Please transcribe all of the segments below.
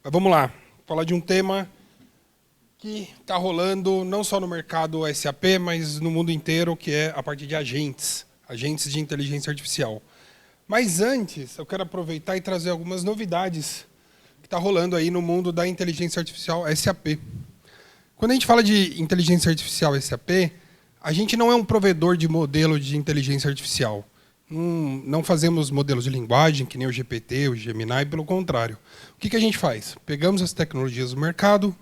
Mas vamos lá, falar de um tema que está rolando não só no mercado SAP, mas no mundo inteiro, que é a parte de agentes, agentes de inteligência artificial. Mas antes, eu quero aproveitar e trazer algumas novidades que está rolando aí no mundo da inteligência artificial SAP. Quando a gente fala de inteligência artificial SAP, a gente não é um provedor de modelo de inteligência artificial. Não fazemos modelos de linguagem, que nem o GPT, o Gemini, pelo contrário. O que a gente faz? Pegamos as tecnologias do mercado,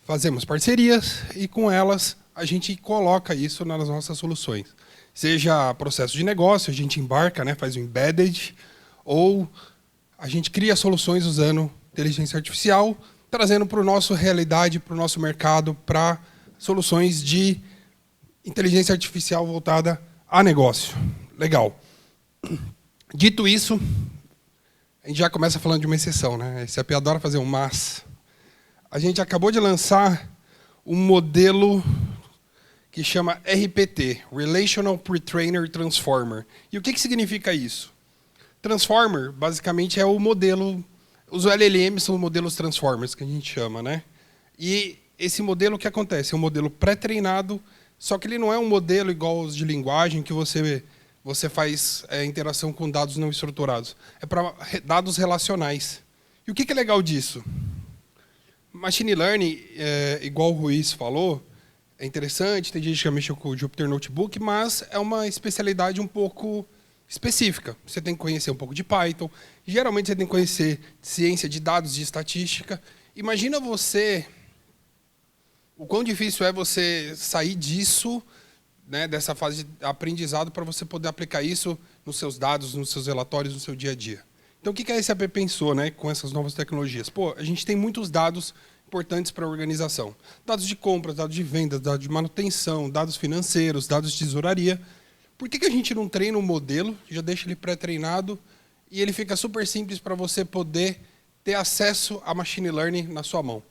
fazemos parcerias e, com elas, a gente coloca isso nas nossas soluções. Seja processo de negócio, a gente embarca, né, faz o embedded, ou a gente cria soluções usando inteligência artificial, trazendo para a nossa realidade, para o nosso mercado, para soluções de inteligência artificial voltada a negócio. Legal. Dito isso, a gente já começa falando de uma exceção, né? A SAP adora fazer um mas. A gente acabou de lançar um modelo que chama RPT, Relational Pre-trainer Transformer. E o que significa isso? Transformer, basicamente, é o modelo... Os LLMs são modelos transformers, que a gente chama, né? E esse modelo, o que acontece? É um modelo pré-treinado, só que ele não é um modelo igual os de linguagem, que você faz interação com dados não estruturados. É para dados relacionais. E o que é legal disso? Machine Learning, igual o Ruiz falou, é interessante, tem gente que já mexeu com o Jupyter Notebook, mas é uma especialidade um pouco específica. Você tem que conhecer um pouco de Python, geralmente você tem que conhecer ciência de dados, de estatística. Imagina você... O quão difícil é você sair disso, né, dessa fase de aprendizado, para você poder aplicar isso nos seus dados, nos seus relatórios, no seu dia a dia. Então, o que a SAP pensou, né, com essas novas tecnologias? Pô, a gente tem muitos dados importantes para a organização. Dados de compras, dados de vendas, dados de manutenção, dados financeiros, dados de tesouraria. Por que a gente não treina um modelo, já deixa ele pré-treinado, e ele fica super simples para você poder ter acesso a machine learning na sua mão?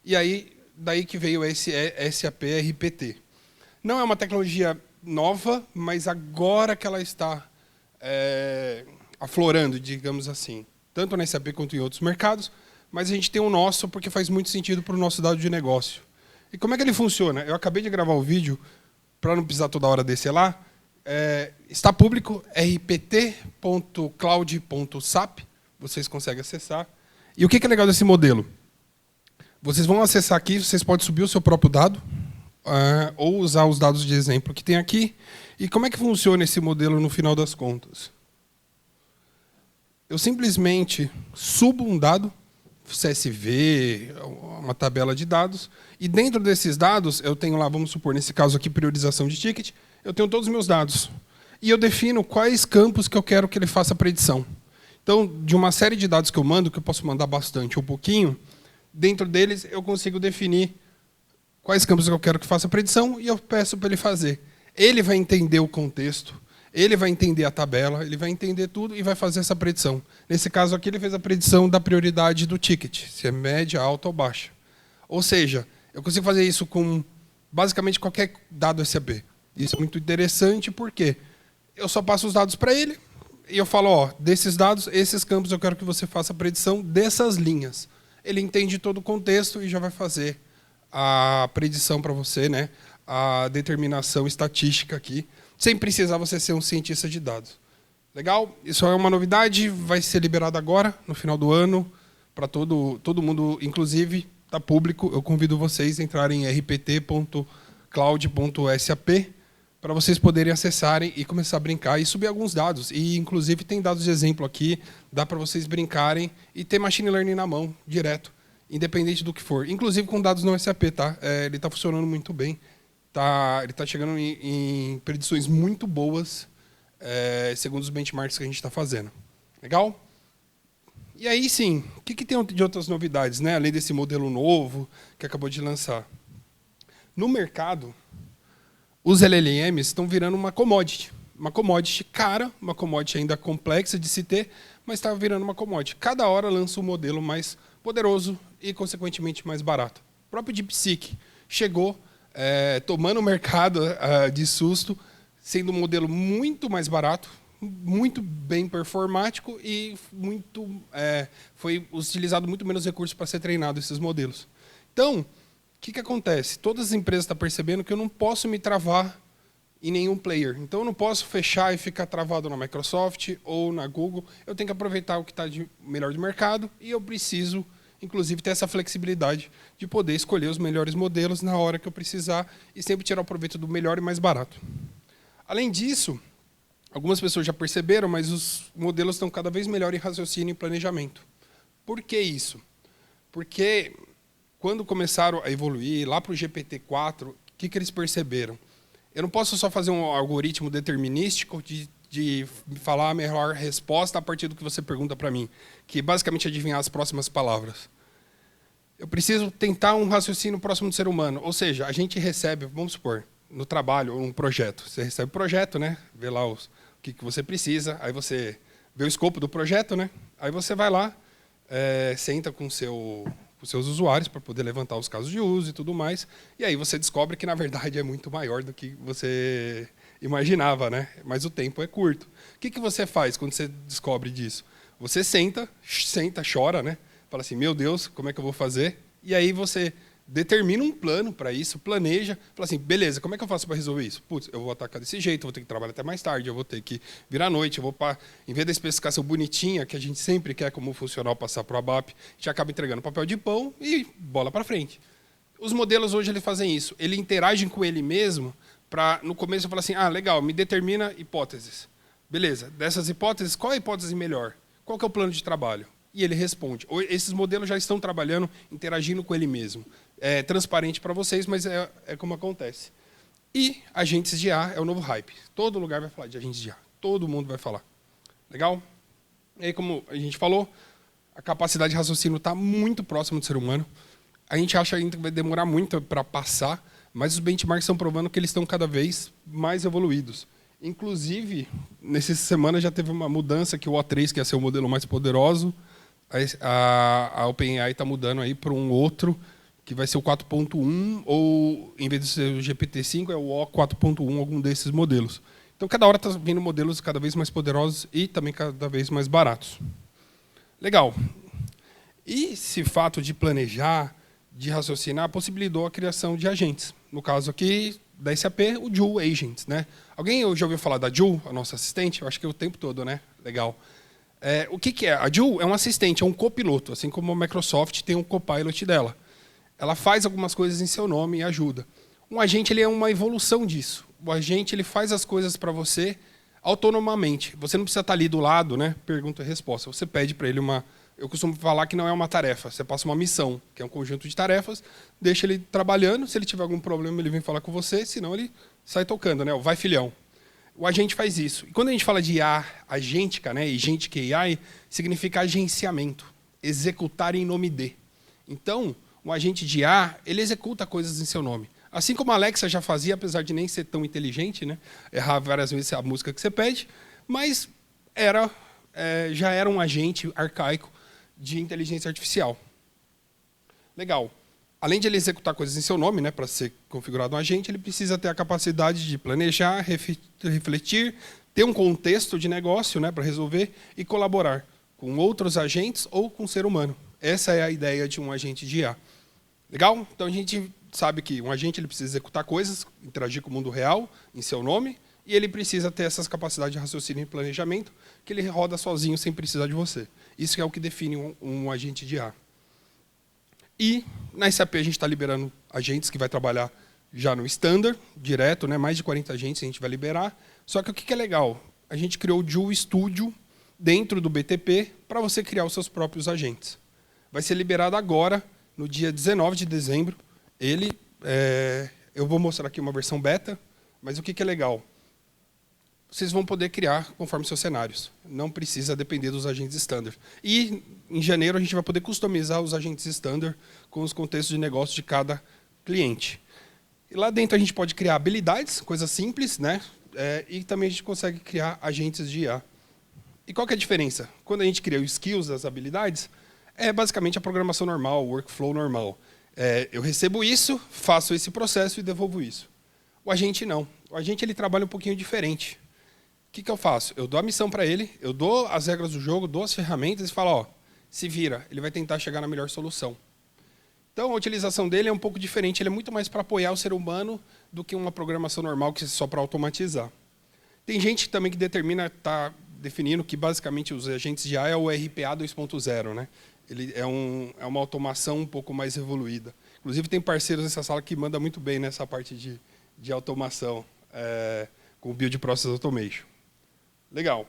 E aí, daí que veio esse SAP RPT. Não é uma tecnologia nova, mas agora que ela está aflorando, digamos assim, tanto na SAP quanto em outros mercados, mas a gente tem o nosso porque faz muito sentido para o nosso dado de negócio. E como é que ele funciona? Eu acabei de gravar o vídeo, para não precisar toda hora descer lá, está público, rpt.cloud.sap, vocês conseguem acessar. E o que é legal desse modelo? Vocês vão acessar aqui, vocês podem subir o seu próprio dado, ou usar os dados de exemplo que tem aqui. E como é que funciona esse modelo no final das contas? Eu simplesmente subo um dado, CSV, uma tabela de dados, e dentro desses dados eu tenho lá, vamos supor, nesse caso aqui, priorização de ticket, eu tenho todos os meus dados. E eu defino quais campos que eu quero que ele faça a predição. Então, de uma série de dados que eu mando, que eu posso mandar bastante ou pouquinho, dentro deles eu consigo definir quais campos eu quero que faça a predição e eu peço para ele fazer. Ele vai entender o contexto, ele vai entender a tabela, ele vai entender tudo e vai fazer essa predição. Nesse caso aqui, ele fez a predição da prioridade do ticket, se é média, alta ou baixa. Ou seja, eu consigo fazer isso com basicamente qualquer dado SAP. Isso é muito interessante porque eu só passo os dados para ele e eu falo, ó, desses dados, esses campos eu quero que você faça a predição dessas linhas. Ele entende todo o contexto e já vai fazer a predição para você, né? A determinação estatística aqui, sem precisar você ser um cientista de dados. Legal? Isso é uma novidade, vai ser liberado agora, no final do ano, para todo mundo, inclusive, está público. Eu convido vocês a entrarem em rpt.cloud.sap para vocês poderem acessarem e começar a brincar e subir alguns dados. E, inclusive, tem dados de exemplo aqui, dá para vocês brincarem e ter machine learning na mão, direto, independente do que for. Inclusive com dados no SAP, tá? Ele está funcionando muito bem. Ele está chegando em predições muito boas, segundo os benchmarks que a gente está fazendo. Legal? E aí, sim, o que tem de outras novidades, né? Além desse modelo novo que acabou de lançar? No mercado, os LLMs estão virando uma commodity. Uma commodity cara, uma commodity ainda complexa de se ter, mas está virando uma commodity. Cada hora lança um modelo mais poderoso e, consequentemente, mais barato. O próprio DeepSeek chegou tomando o mercado de susto, sendo um modelo muito mais barato, muito bem performático e foi utilizado muito menos recursos para ser treinado esses modelos. Então, o que acontece? Todas as empresas estão percebendo que eu não posso me travar em nenhum player. Então, eu não posso fechar e ficar travado na Microsoft ou na Google. Eu tenho que aproveitar o que está de melhor do mercado e eu preciso, inclusive, ter essa flexibilidade de poder escolher os melhores modelos na hora que eu precisar e sempre tirar o proveito do melhor e mais barato. Além disso, algumas pessoas já perceberam, mas os modelos estão cada vez melhor em raciocínio e planejamento. Por que isso? Porque quando começaram a evoluir lá para o GPT-4, o que eles perceberam? Eu não posso só fazer um algoritmo determinístico de falar a melhor resposta a partir do que você pergunta para mim, que basicamente é adivinhar as próximas palavras. Eu preciso tentar um raciocínio próximo do ser humano. Ou seja, a gente recebe, vamos supor, no trabalho, um projeto. Você recebe o projeto, né? Vê lá o que você precisa, aí você vê o escopo do projeto, né? Aí você vai lá, senta com os seus usuários para poder levantar os casos de uso e tudo mais. E aí você descobre que, na verdade, é muito maior do que você imaginava, né? Mas o tempo é curto. O que você faz quando você descobre disso? Você senta, chora, né? Fala assim, meu Deus, como é que eu vou fazer? E aí você determina um plano para isso, planeja, fala assim, beleza, como é que eu faço para resolver isso? Putz, eu vou atacar desse jeito, vou ter que trabalhar até mais tarde, eu vou ter que virar à noite, em vez da especificação bonitinha, que a gente sempre quer como funcional passar para o ABAP, a gente acaba entregando papel de pão e bola para frente. Os modelos hoje eles fazem isso, eles interagem com ele mesmo, para no começo eu falar assim, legal, me determina hipóteses. Beleza, dessas hipóteses, qual é a hipótese melhor? Qual que é o plano de trabalho? E ele responde. Esses modelos já estão trabalhando, interagindo com ele mesmo. É transparente para vocês, mas é como acontece. E agentes de IA é o novo hype. Todo lugar vai falar de agentes de IA. Todo mundo vai falar. Legal? E aí, como a gente falou, a capacidade de raciocínio está muito próxima do ser humano. A gente acha ainda que vai demorar muito para passar, mas os benchmarks estão provando que eles estão cada vez mais evoluídos. Inclusive, nessa semana já teve uma mudança que o O3, que ia ser o modelo mais poderoso, a OpenAI está mudando aí para um outro, que vai ser o 4.1, ou, em vez de ser o GPT-5, é o O4.1, algum desses modelos. Então, cada hora está vindo modelos cada vez mais poderosos e também cada vez mais baratos. Legal. E esse fato de planejar, de raciocinar, possibilitou a criação de agentes. No caso aqui, da SAP, o Joule Agents, né? Alguém já ouviu falar da Joule, a nossa assistente? Eu acho que é o tempo todo, né? Legal. O que é? A Joule é um assistente, é um copiloto, assim como a Microsoft tem um copilot dela. Ela faz algumas coisas em seu nome e ajuda. Um agente ele é uma evolução disso. O agente ele faz as coisas para você autonomamente. Você não precisa estar ali do lado, né? Pergunta e resposta. Você pede para ele uma... Eu costumo falar que não é uma tarefa. Você passa uma missão, que é um conjunto de tarefas, deixa ele trabalhando. Se ele tiver algum problema, ele vem falar com você. Senão, ele sai tocando, né? Vai, filhão. O agente faz isso. E quando a gente fala de IA agêntica, né? Agentic AI, significa agenciamento. Executar em nome de. Então, um agente de IA, ele executa coisas em seu nome. Assim como a Alexa já fazia, apesar de nem ser tão inteligente, né? Errar várias vezes a música que você pede, mas já era um agente arcaico de inteligência artificial. Legal. Além de ele executar coisas em seu nome, né, para ser configurado um agente, ele precisa ter a capacidade de planejar, refletir, ter um contexto de negócio, né, para resolver e colaborar com outros agentes ou com o ser humano. Essa é a ideia de um agente de IA. Legal? Então a gente sabe que um agente ele precisa executar coisas, interagir com o mundo real em seu nome, e ele precisa ter essas capacidades de raciocínio e planejamento, que ele roda sozinho sem precisar de você. Isso é o que define um agente de IA. E na SAP a gente está liberando agentes que vai trabalhar já no standard, direto, né? Mais de 40 agentes a gente vai liberar. Só que o que é legal? A gente criou o Joule Studio dentro do BTP para você criar os seus próprios agentes. Vai ser liberado agora, no dia 19 de dezembro. Eu vou mostrar aqui uma versão beta, mas o que é legal? Vocês vão poder criar conforme seus cenários. Não precisa depender dos agentes standard. E, em janeiro, a gente vai poder customizar os agentes standard com os contextos de negócio de cada cliente. E lá dentro a gente pode criar habilidades, coisas simples, né? E também a gente consegue criar agentes de IA. E qual que é a diferença? Quando a gente cria os skills das habilidades, é basicamente a programação normal, o workflow normal. Eu recebo isso, faço esse processo e devolvo isso. O agente não. O agente ele trabalha um pouquinho diferente. que eu faço? Eu dou a missão para ele, eu dou as regras do jogo, dou as ferramentas e falo, ó, se vira, ele vai tentar chegar na melhor solução. Então, a utilização dele é um pouco diferente, ele é muito mais para apoiar o ser humano do que uma programação normal que é só para automatizar. Tem gente também que está definindo que basicamente os agentes de IA é o RPA 2.0, né? Ele é uma automação um pouco mais evoluída. Inclusive, tem parceiros nessa sala que mandam muito bem nessa parte de automação, com o Build Process Automation. Legal.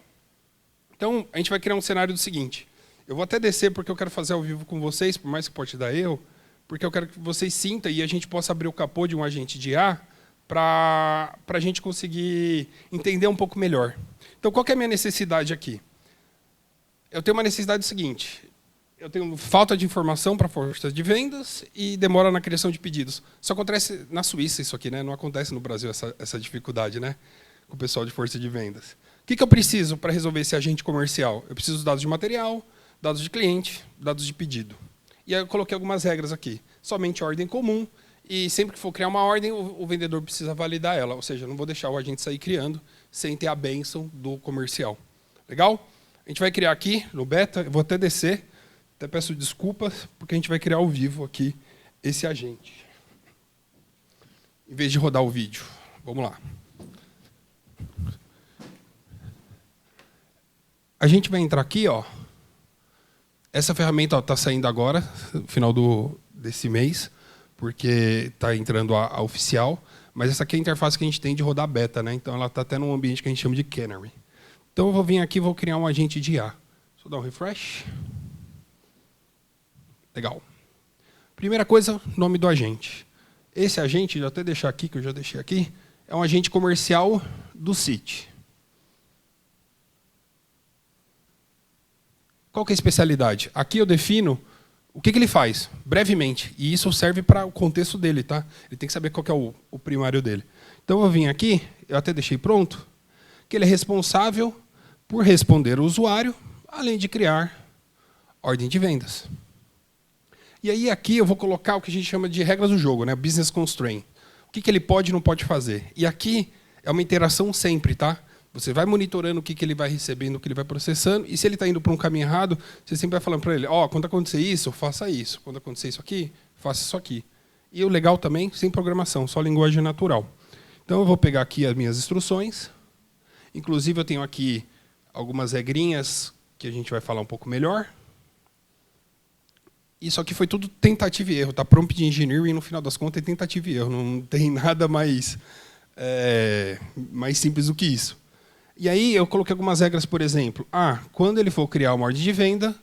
Então, a gente vai criar um cenário do seguinte. Eu vou até descer, porque eu quero fazer ao vivo com vocês, por mais que pode dar erro, porque eu quero que vocês sintam e a gente possa abrir o capô de um agente de IA para a gente conseguir entender um pouco melhor. Então, qual que é a minha necessidade aqui? Eu tenho uma necessidade seguinte. Eu tenho falta de informação para a força de vendas e demora na criação de pedidos. Só acontece na Suíça isso aqui, né? Não acontece no Brasil essa dificuldade, né? Com o pessoal de força de vendas. O que eu preciso para resolver esse agente comercial? Eu preciso de dados de material, dados de cliente, dados de pedido. E aí eu coloquei algumas regras aqui. Somente ordem comum, e sempre que for criar uma ordem, o vendedor precisa validar ela. Ou seja, eu não vou deixar o agente sair criando sem ter a bênção do comercial. Legal? A gente vai criar aqui no beta, eu vou até descer, até peço desculpas, porque a gente vai criar ao vivo aqui esse agente. Em vez de rodar o vídeo. Vamos lá. A gente vai entrar aqui, ó. Essa ferramenta está saindo agora, no final desse mês, porque está entrando a oficial, mas essa aqui é a interface que a gente tem de rodar beta, né? Então ela está até num ambiente que a gente chama de Canary. Então eu vou vir aqui e vou criar um agente de IA. Deixa eu dar um refresh. Legal. Primeira coisa, nome do agente. Esse agente, já até deixar aqui, que eu já deixei aqui, é um agente comercial do Citi. Qual que é a especialidade? Aqui eu defino o que ele faz, brevemente. E isso serve para o contexto dele, tá? Ele tem que saber qual que é o primário dele. Então eu vou vir aqui, eu até deixei pronto, que ele é responsável por responder ao usuário, além de criar ordem de vendas. E aí aqui eu vou colocar o que a gente chama de regras do jogo, né? Business constraint. O que ele pode e não pode fazer. E aqui é uma interação sempre, tá? Você vai monitorando o que ele vai recebendo, o que ele vai processando, e se ele está indo para um caminho errado, você sempre vai falando para ele, ó, quando acontecer isso, faça isso. Quando acontecer isso aqui, faça isso aqui. E o legal também, sem programação, só linguagem natural. Então eu vou pegar aqui as minhas instruções. Inclusive eu tenho aqui algumas regrinhas que a gente vai falar um pouco melhor. Isso aqui foi tudo tentativa e erro, tá? Prompt engineering, no final das contas, é tentativa e erro. Não tem nada mais simples do que isso. E aí eu coloquei algumas regras, por exemplo. Quando ele for criar uma ordem de venda,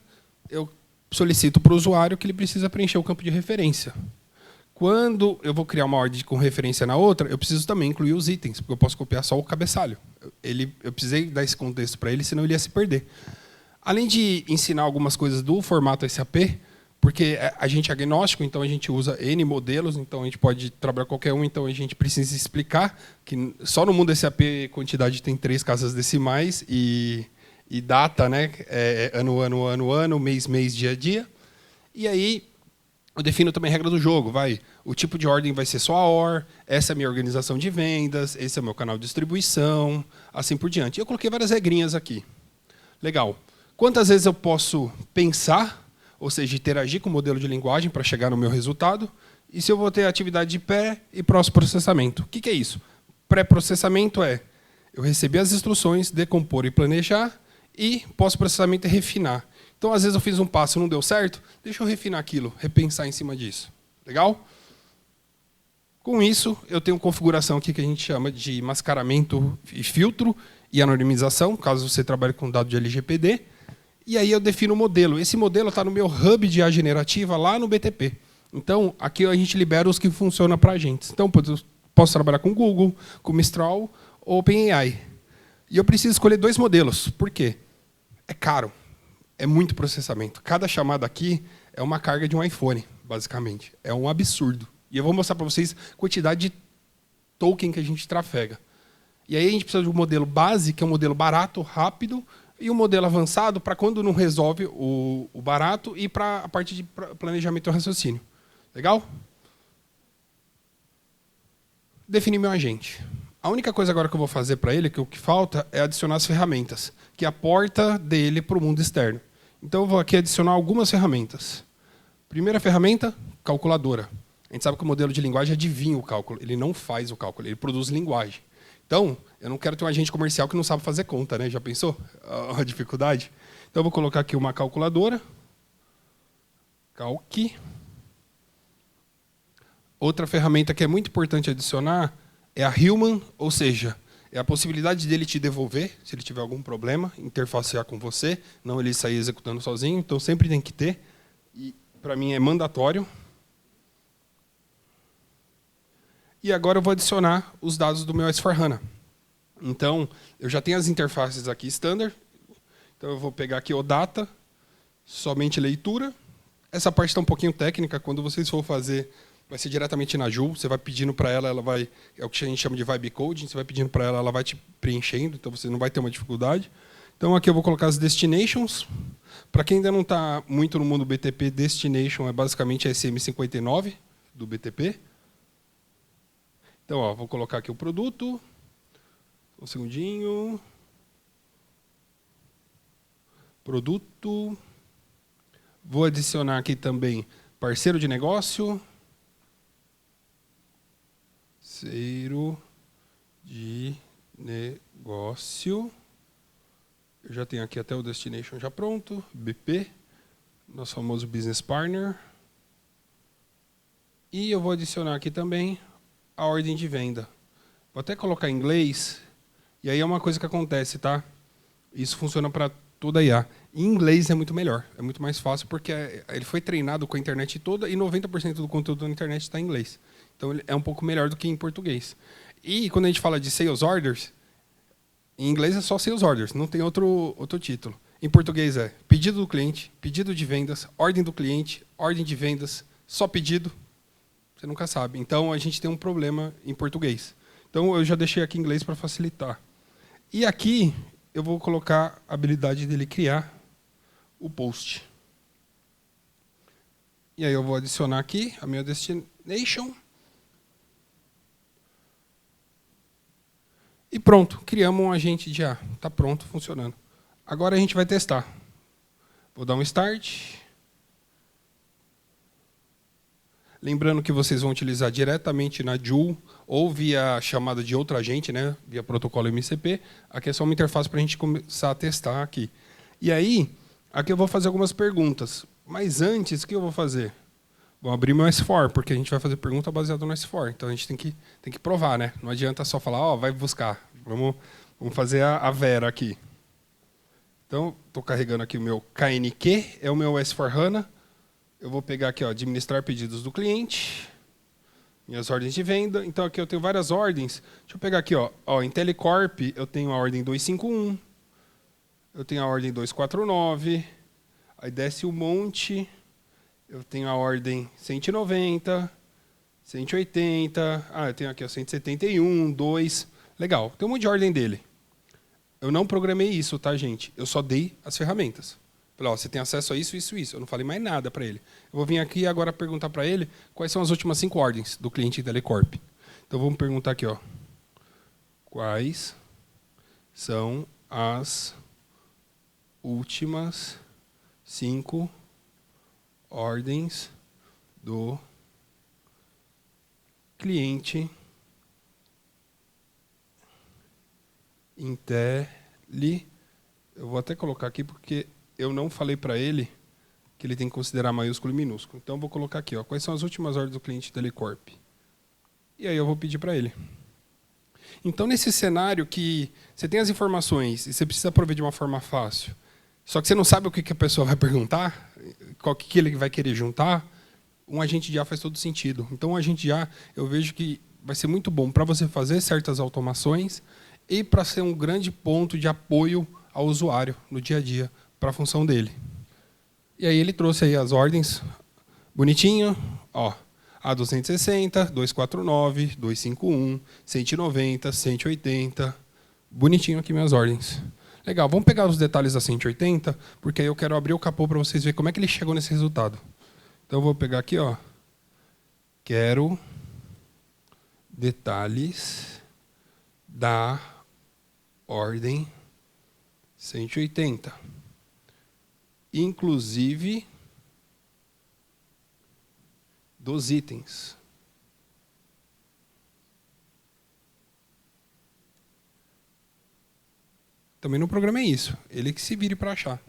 eu solicito para o usuário que ele precisa preencher o campo de referência. Quando eu vou criar uma ordem com referência na outra, eu preciso também incluir os itens, porque eu posso copiar só o cabeçalho. Eu precisei dar esse contexto para ele, senão ele ia se perder. Além de ensinar algumas coisas do formato SAP, porque a gente é agnóstico, então a gente usa N modelos, então a gente pode trabalhar qualquer um, então a gente precisa explicar que só no mundo SAP quantidade tem 3 casas decimais e data, né? Ano, mês, dia. E aí eu defino também a regra do jogo. O tipo de ordem vai ser só a OR, essa é a minha organização de vendas, esse é o meu canal de distribuição, assim por diante. Eu coloquei várias regrinhas aqui. Legal. Quantas vezes eu posso pensar, ou seja, interagir com o modelo de linguagem para chegar no meu resultado, e se eu vou ter atividade de pré e pós-processamento. O que é isso? Pré-processamento eu receber as instruções, decompor e planejar, e pós-processamento é refinar. Então, às vezes eu fiz um passo e não deu certo, deixa eu refinar aquilo, repensar em cima disso. Legal? Com isso, eu tenho configuração aqui que a gente chama de mascaramento e filtro e anonimização, caso você trabalhe com dado de LGPD. E aí eu defino o modelo. Esse modelo está no meu hub de IA generativa lá no BTP. Então, aqui a gente libera os que funcionam para agentes. Então, posso trabalhar com Google, com Mistral ou OpenAI. E eu preciso escolher 2 modelos. Por quê? É caro. É muito processamento. Cada chamada aqui é uma carga de um iPhone, basicamente. É um absurdo. E eu vou mostrar para vocês a quantidade de token que a gente trafega. E aí a gente precisa de um modelo base, que é um modelo barato, rápido, e um modelo avançado para quando não resolve o barato e para a parte de planejamento e raciocínio. Legal? Definir meu agente. A única coisa agora que eu vou fazer para ele, que o que falta, é adicionar as ferramentas, que é a porta dele para o mundo externo. Então, eu vou aqui adicionar algumas ferramentas. Primeira ferramenta, calculadora. A gente sabe que o modelo de linguagem adivinha o cálculo, ele não faz o cálculo, ele produz linguagem. Então, eu não quero ter um agente comercial que não sabe fazer conta, né? Já pensou a dificuldade? Então, eu vou colocar aqui uma calculadora. Calque. Outra ferramenta que é muito importante adicionar é a Human, ou seja, é a possibilidade dele te devolver, se ele tiver algum problema, interfacear com você, não ele sair executando sozinho, então sempre tem que ter. E para mim é mandatório. E agora eu vou adicionar os dados do meu S4HANA. Então, eu já tenho as interfaces aqui standard. Então, eu vou pegar aqui o data, somente leitura. Essa parte está um pouquinho técnica. Quando vocês for fazer, vai ser diretamente na Joule. Você vai pedindo para ela, ela vai... É o que a gente chama de vibe coding. Você vai pedindo para ela, ela vai te preenchendo. Então, você não vai ter uma dificuldade. Então, aqui eu vou colocar as destinations. Para quem ainda não está muito no mundo BTP, destination é basicamente a SM59 do BTP. Então, ó, vou colocar aqui o produto. Um segundinho. Produto. Vou adicionar aqui também parceiro de negócio. Parceiro de negócio. Eu já tenho aqui até o destination já pronto. BP. Nosso famoso business partner. E eu vou adicionar aqui também a ordem de venda. Vou até colocar em inglês. E aí é uma coisa que acontece, tá? Isso funciona para toda a IA. Em inglês é muito melhor, é muito mais fácil, porque ele foi treinado com a internet toda e 90% do conteúdo da internet está em inglês. Então ele é um pouco melhor do que em português. E quando a gente fala de sales orders, em inglês é só sales orders, não tem outro título. Em português é pedido do cliente, pedido de vendas, ordem do cliente, ordem de vendas, só pedido. Você nunca sabe. Então a gente tem um problema em português. Então eu já deixei aqui em inglês para facilitar. E aqui eu vou colocar a habilidade dele criar o post. E aí eu vou adicionar aqui a minha destination. E pronto, criamos um agente de IA. Está pronto, funcionando. Agora a gente vai testar. Vou dar um start. Lembrando que vocês vão utilizar diretamente na Joule ou via chamada de outro agente, né, via protocolo MCP. Aqui é só uma interface para a gente começar a testar aqui. E aí, aqui eu vou fazer algumas perguntas. Mas antes, o que eu vou fazer? Vou abrir meu S4, porque a gente vai fazer pergunta baseada no S4. Então a gente tem que provar, né? Não adianta só falar, ó, vai buscar. Vamos fazer a Vera aqui. Então, estou carregando aqui o meu KNQ, é o meu S4HANA. Eu vou pegar aqui, ó, administrar pedidos do cliente, minhas ordens de venda. Então, aqui eu tenho várias ordens. Deixa eu pegar aqui, ó, Intelicorp, eu tenho a ordem 251, eu tenho a ordem 249, aí desce um monte, eu tenho a ordem 190, 180, eu tenho aqui, ó, 171, 2, legal, tem um monte de ordem dele. Eu não programei isso, tá, gente? Eu só dei as ferramentas. Falei, ó, você tem acesso a isso, isso, isso. Eu não falei mais nada para ele. Eu vou vir aqui agora perguntar para ele quais são as últimas 5 ordens do cliente Intelicorp. Então, vamos perguntar aqui, ó. Quais são as últimas 5 ordens do cliente Inteli. Eu vou até colocar aqui porque eu não falei para ele que ele tem que considerar maiúsculo e minúsculo. Então, eu vou colocar aqui, ó, quais são as últimas ordens do cliente Intelicorp. E aí eu vou pedir para ele. Então, nesse cenário que você tem as informações e você precisa prover de uma forma fácil, só que você não sabe o que a pessoa vai perguntar, qual que ele vai querer juntar, um agente de IA faz todo sentido. Então, um agente de IA, eu vejo que vai ser muito bom para você fazer certas automações e para ser um grande ponto de apoio ao usuário no dia a dia, para a função dele. E aí ele trouxe aí as ordens, bonitinho, ó, A260, 249, 251, 190, 180, bonitinho aqui minhas ordens. Legal, vamos pegar os detalhes da 180, porque aí eu quero abrir o capô para vocês verem como é que ele chegou nesse resultado. Então eu vou pegar aqui, ó, quero detalhes da ordem 180. Inclusive dos itens. Também não programei isso. Ele que se vire para achar.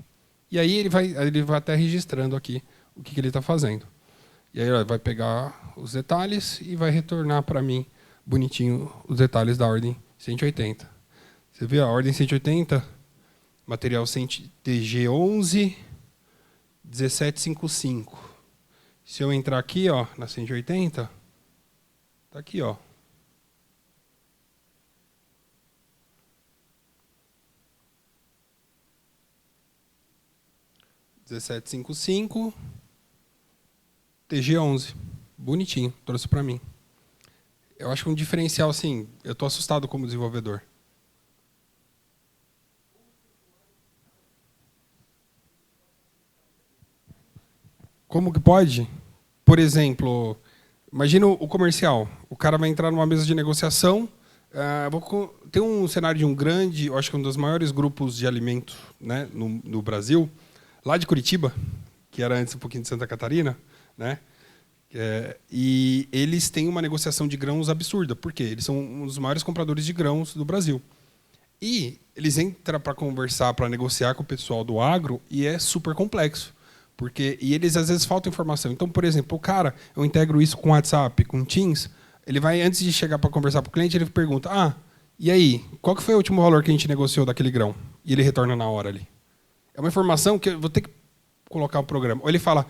E aí ele vai até registrando aqui o que ele está fazendo. E aí ele vai pegar os detalhes e vai retornar para mim bonitinho os detalhes da ordem 180. Você vê a ordem 180, material TG11 1755. Se eu entrar aqui, ó, na 180, tá aqui, ó. (1755) TG11. Bonitinho, trouxe para mim. Eu acho um diferencial, assim, eu estou assustado como desenvolvedor. Como que pode? Por exemplo, imagina o comercial. O cara vai entrar numa mesa de negociação. Tem um cenário de um grande, eu acho que um dos maiores grupos de alimentos, né, no Brasil, lá de Curitiba, que era antes um pouquinho de Santa Catarina, né? E eles têm uma negociação de grãos absurda. Por quê? Eles são um dos maiores compradores de grãos do Brasil. E eles entram para conversar, para negociar com o pessoal do agro, e é super complexo. E eles, às vezes, faltam informação. Então, por exemplo, o cara, eu integro isso com WhatsApp, com Teams, ele vai, antes de chegar para conversar com o cliente, ele pergunta, e aí, qual que foi o último valor que a gente negociou daquele grão? E ele retorna na hora ali. É uma informação que eu vou ter que colocar o programa. Ou ele fala,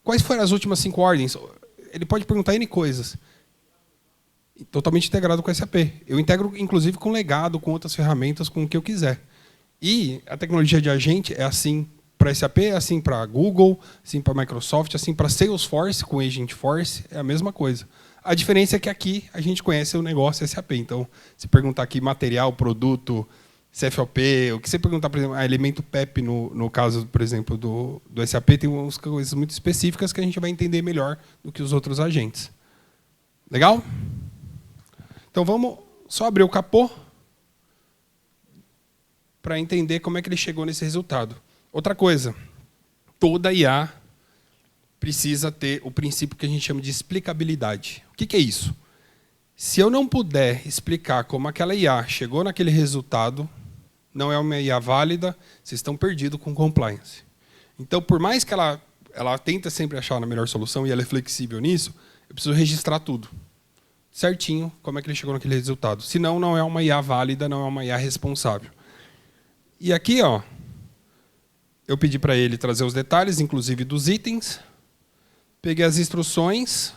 quais foram as últimas 5 ordens? Ele pode perguntar N coisas. Totalmente integrado com SAP. Eu integro, inclusive, com legado, com outras ferramentas, com o que eu quiser. E a tecnologia de agente é assim para SAP, é assim para Google, assim para Microsoft, assim para Salesforce, com Agentforce, é a mesma coisa. A diferença é que aqui a gente conhece o negócio SAP. Então, se perguntar aqui material, produto, CFOP, o que você perguntar, por exemplo, elemento PEP, no caso, por exemplo, do SAP, tem umas coisas muito específicas que a gente vai entender melhor do que os outros agentes. Legal? Então, vamos só abrir o capô para entender como é que ele chegou nesse resultado. Outra coisa, toda IA precisa ter o princípio que a gente chama de explicabilidade. O que é isso? Se eu não puder explicar como aquela IA chegou naquele resultado, não é uma IA válida, vocês estão perdidos com compliance. Então, por mais que ela tenta sempre achar a melhor solução e ela é flexível nisso, eu preciso registrar tudo. Certinho, como é que ele chegou naquele resultado. Senão, não é uma IA válida, não é uma IA responsável. E aqui, ó, eu pedi para ele trazer os detalhes, inclusive dos itens. Peguei as instruções,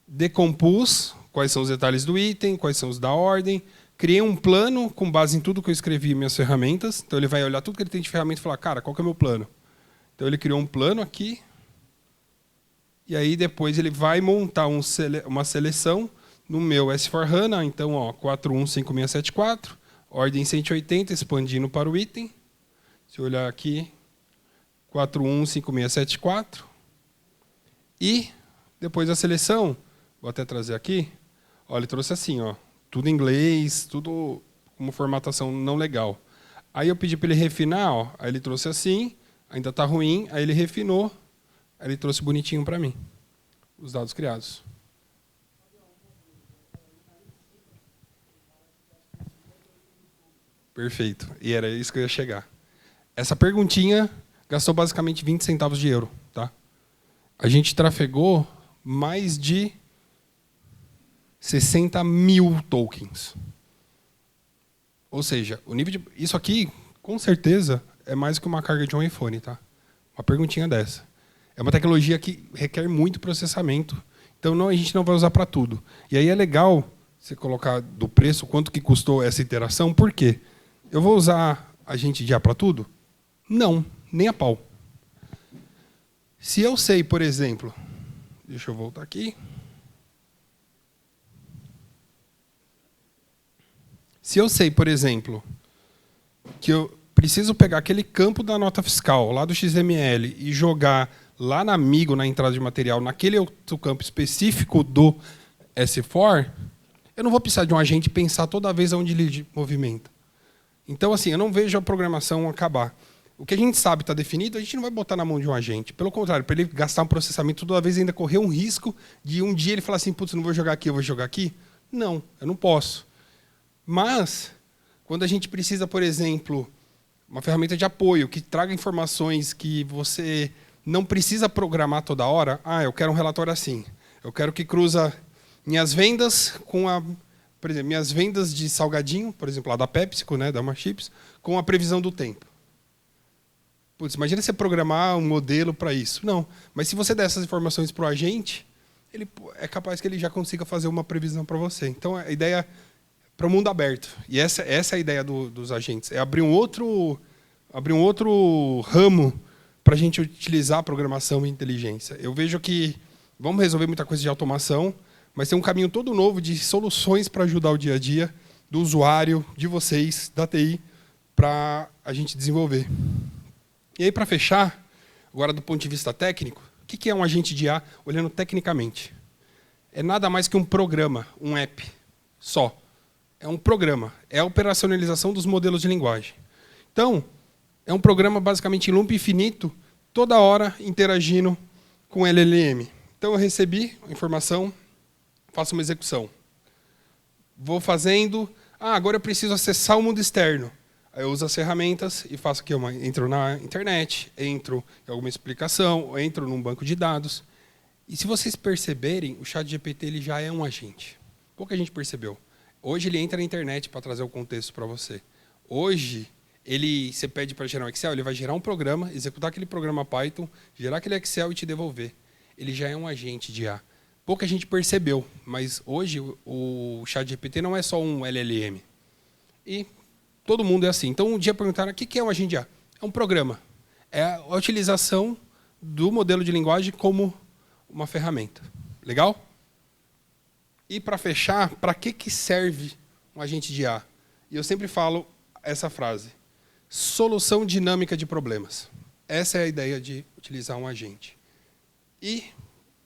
decompus quais são os detalhes do item, quais são os da ordem. Criei um plano com base em tudo que eu escrevi em minhas ferramentas. Então, ele vai olhar tudo que ele tem de ferramenta e falar, cara, qual que é o meu plano? Então, ele criou um plano aqui. E aí, depois, ele vai montar uma seleção no meu S4HANA. Então, ó, 415674, ordem 180, expandindo para o item. Se eu olhar aqui, 415674. E, depois a seleção, vou até trazer aqui, ó, ele trouxe assim, ó, tudo em inglês, tudo como formatação não legal. Aí eu pedi para ele refinar, ó, aí ele trouxe assim, ainda está ruim, aí ele refinou, aí ele trouxe bonitinho para mim, os dados criados. Perfeito, e era isso que eu ia chegar. Essa perguntinha gastou basicamente 20 centavos de euro. Tá? A gente trafegou mais de 60 mil tokens. Ou seja, o nível de... Isso aqui, com certeza, é mais que uma carga de um iPhone. Tá? Uma perguntinha dessa. É uma tecnologia que requer muito processamento, então a gente não vai usar para tudo. E aí é legal você colocar do preço quanto que custou essa iteração, por quê? Eu vou usar agente de IA para tudo? Não, nem a pau. Se eu sei, por exemplo, deixa eu voltar aqui. Se eu sei, por exemplo, que eu preciso pegar aquele campo da nota fiscal, lá do XML, e jogar lá na Amigo, na entrada de material, naquele outro campo específico do S4, Eu não vou precisar de um agente pensar toda vez onde ele movimenta. Então, assim, eu não vejo a programação acabar. O que a gente sabe está definido, a gente não vai botar na mão de um agente. Pelo contrário, para ele gastar um processamento toda vez ainda correr um risco de um dia ele falar assim, putz, não vou jogar aqui, eu vou jogar aqui. Não, eu não posso. Mas, quando a gente precisa, por exemplo, uma ferramenta de apoio que traga informações que você não precisa programar toda hora, eu quero um relatório assim. Eu quero que cruza minhas vendas com por exemplo, minhas vendas de salgadinho, por exemplo, lá da PepsiCo, né, da Chips, com a previsão do tempo. Putz, imagina você programar um modelo para isso. Não, mas se você der essas informações para o agente, ele é capaz que ele já consiga fazer uma previsão para você. Então, a ideia é para o mundo aberto. E essa é a ideia dos agentes. É abrir um outro ramo para a gente utilizar a programação e inteligência. Eu vejo que vamos resolver muita coisa de automação, mas tem um caminho todo novo de soluções para ajudar o dia a dia do usuário, de vocês, da TI, para a gente desenvolver. E aí, para fechar, agora do ponto de vista técnico, o que é um agente de IA olhando tecnicamente? É nada mais que um programa, um app, só. É um programa, é a operacionalização dos modelos de linguagem. Então, é um programa basicamente em loop infinito, toda hora interagindo com o LLM. Então, eu recebi a informação, faço uma execução. Vou fazendo, agora eu preciso acessar o mundo externo. Aí eu uso as ferramentas e faço aqui entro na internet, entro em alguma explicação, entro num banco de dados. E se vocês perceberem, o ChatGPT ele já é um agente. Pouca gente percebeu. Hoje ele entra na internet para trazer o contexto para você. Hoje, você pede para gerar um Excel, ele vai gerar um programa, executar aquele programa Python, gerar aquele Excel e te devolver. Ele já é um agente de IA. Pouca gente percebeu, mas hoje o ChatGPT não é só um LLM. E todo mundo é assim. Então, um dia perguntaram o que é um agente de IA. É um programa. É a utilização do modelo de linguagem como uma ferramenta. Legal? E para fechar, para que serve um agente de IA? E eu sempre falo essa frase. Solução dinâmica de problemas. Essa é a ideia de utilizar um agente. E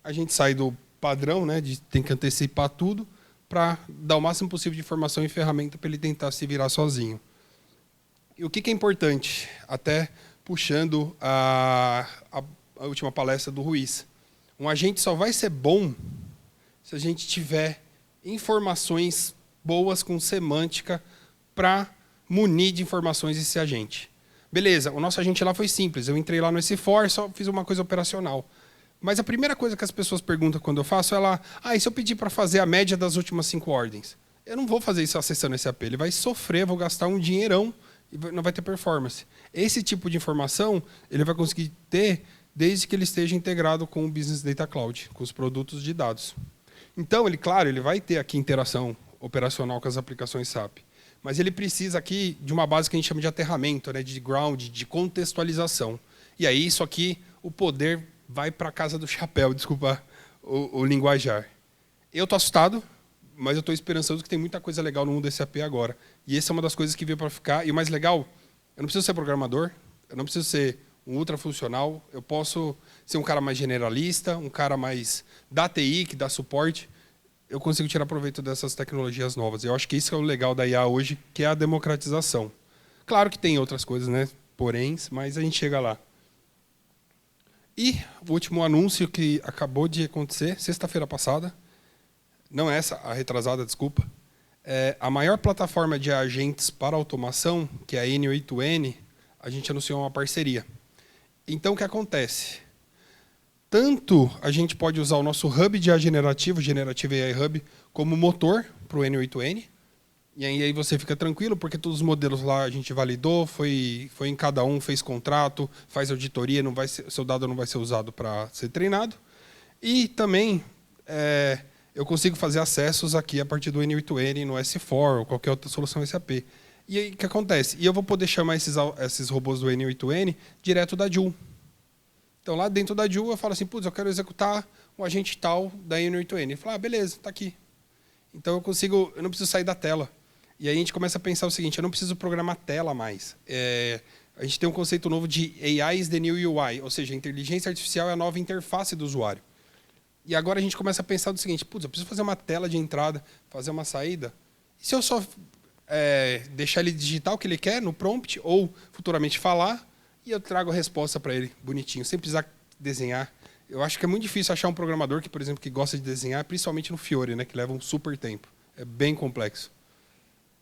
a gente sai do padrão, né, de ter que antecipar tudo, para dar o máximo possível de informação e ferramenta para ele tentar se virar sozinho. E o que é importante, até puxando a última palestra do Ruiz. Um agente só vai ser bom se a gente tiver informações boas com semântica para munir de informações esse agente. Beleza, o nosso agente lá foi simples. Eu entrei lá no S4, só fiz uma coisa operacional. Mas a primeira coisa que as pessoas perguntam quando eu faço é lá, e se eu pedir para fazer a média das últimas 5 ordens? Eu não vou fazer isso acessando esse AP. Ele vai sofrer, vou gastar um dinheirão e não vai ter performance. Esse tipo de informação ele vai conseguir ter desde que ele esteja integrado com o Business Data Cloud, com os produtos de dados. Então, claro, ele vai ter aqui interação operacional com as aplicações SAP. Mas ele precisa aqui de uma base que a gente chama de aterramento, né, de ground, de contextualização. E aí, isso aqui, o poder vai para a casa do chapéu, desculpa o linguajar. Eu estou assustado, mas eu estou esperançoso que tem muita coisa legal no mundo SAP agora. E essa é uma das coisas que veio para ficar. E o mais legal, eu não preciso ser programador, eu não preciso ser um ultra funcional, eu posso ser um cara mais generalista, um cara mais da TI, que dá suporte. Eu consigo tirar proveito dessas tecnologias novas. Eu acho que isso é o legal da IA hoje, que é a democratização. Claro que tem outras coisas, né? Porém, mas a gente chega lá. E o último anúncio que acabou de acontecer, sexta-feira passada, não essa, a retrasada, desculpa, a maior plataforma de agentes para automação, que é a N8N, a gente anunciou uma parceria. Então, o que acontece? Tanto a gente pode usar o nosso hub de IA generativo, Generative AI Hub, como motor para o N8N, e aí você fica tranquilo, porque todos os modelos lá a gente validou, foi em cada um, fez contrato, faz auditoria, seu dado não vai ser usado para ser treinado. E também eu consigo fazer acessos aqui a partir do N8N no S4 ou qualquer outra solução SAP. E aí o que acontece? E eu vou poder chamar esses robôs do N8N direto da Joule. Então lá dentro da Joule eu falo assim, putz, eu quero executar um agente tal da N8N. Ele fala, beleza, está aqui. Então eu não preciso sair da tela. E aí a gente começa a pensar o seguinte, eu não preciso programar tela mais. A gente tem um conceito novo de AI is the new UI, ou seja, a inteligência artificial é a nova interface do usuário. E agora a gente começa a pensar do seguinte, putz, eu preciso fazer uma tela de entrada, fazer uma saída. E se eu só deixar ele digitar o que ele quer no prompt, ou futuramente falar, e eu trago a resposta para ele bonitinho, sem precisar desenhar. Eu acho que é muito difícil achar um programador que, por exemplo, que gosta de desenhar, principalmente no Fiori, né, que leva um super tempo. É bem complexo.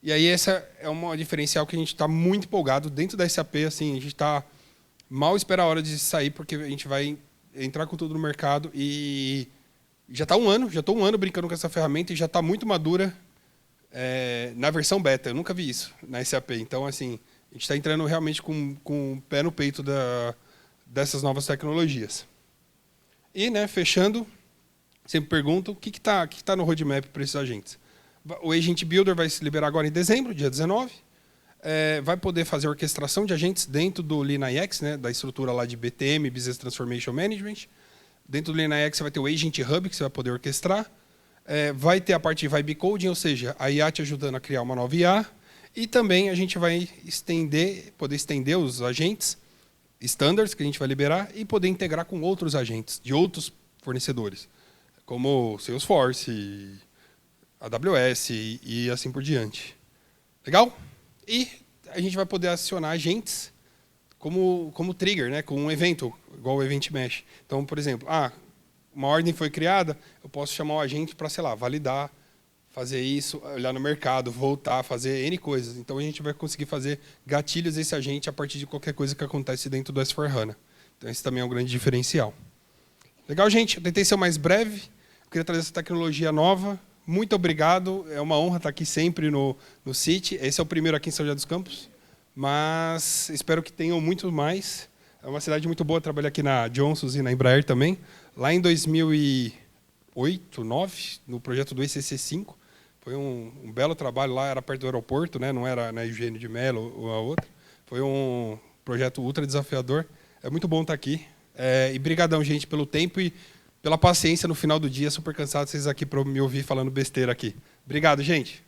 E aí essa é uma diferencial que a gente está muito empolgado. Dentro da SAP, assim, a gente está mal espera a hora de sair, porque a gente vai entrar com tudo no mercado e já está já estou um ano brincando com essa ferramenta e já está muito madura na versão beta. Eu nunca vi isso na SAP. Então, assim, a gente está entrando realmente com o pé no peito dessas novas tecnologias. E, né, fechando, sempre pergunto, o que está no roadmap para esses agentes? O Agent Builder vai se liberar agora em dezembro, dia 19. Vai poder fazer orquestração de agentes dentro do LeanIX, né, da estrutura lá de BTM, Business Transformation Management. Dentro do LeanIX você vai ter o Agent Hub, que você vai poder orquestrar. Vai ter a parte de Vibe Coding, ou seja, a IA te ajudando a criar uma nova IA. E também a gente vai poder estender os agentes standards que a gente vai liberar e poder integrar com outros agentes de outros fornecedores, como Salesforce, AWS e assim por diante. Legal? E a gente vai poder acionar agentes como trigger, né, com um evento, igual o Event Mesh. Então, por exemplo, uma ordem foi criada, eu posso chamar o agente para, sei lá, validar, fazer isso, olhar no mercado, voltar, fazer N coisas. Então, a gente vai conseguir fazer gatilhos desse agente a partir de qualquer coisa que acontece dentro do S/4HANA. Então, esse também é um grande diferencial. Legal, gente? Eu tentei ser o mais breve. Eu queria trazer essa tecnologia nova. Muito obrigado. É uma honra estar aqui sempre no City. Esse é o primeiro aqui em São José dos Campos. Mas espero que tenham muito mais. É uma cidade muito boa trabalhar aqui na Johnsons e na Embraer também. Lá em 2008, 2009, no projeto do ECC5, foi um belo trabalho lá, era perto do aeroporto, né? Não era na Eugênio de Mello ou a outra. Foi um projeto ultra desafiador. É muito bom estar aqui. E brigadão, gente, pelo tempo e pela paciência no final do dia. Super cansado vocês aqui para me ouvir falando besteira aqui. Obrigado, gente.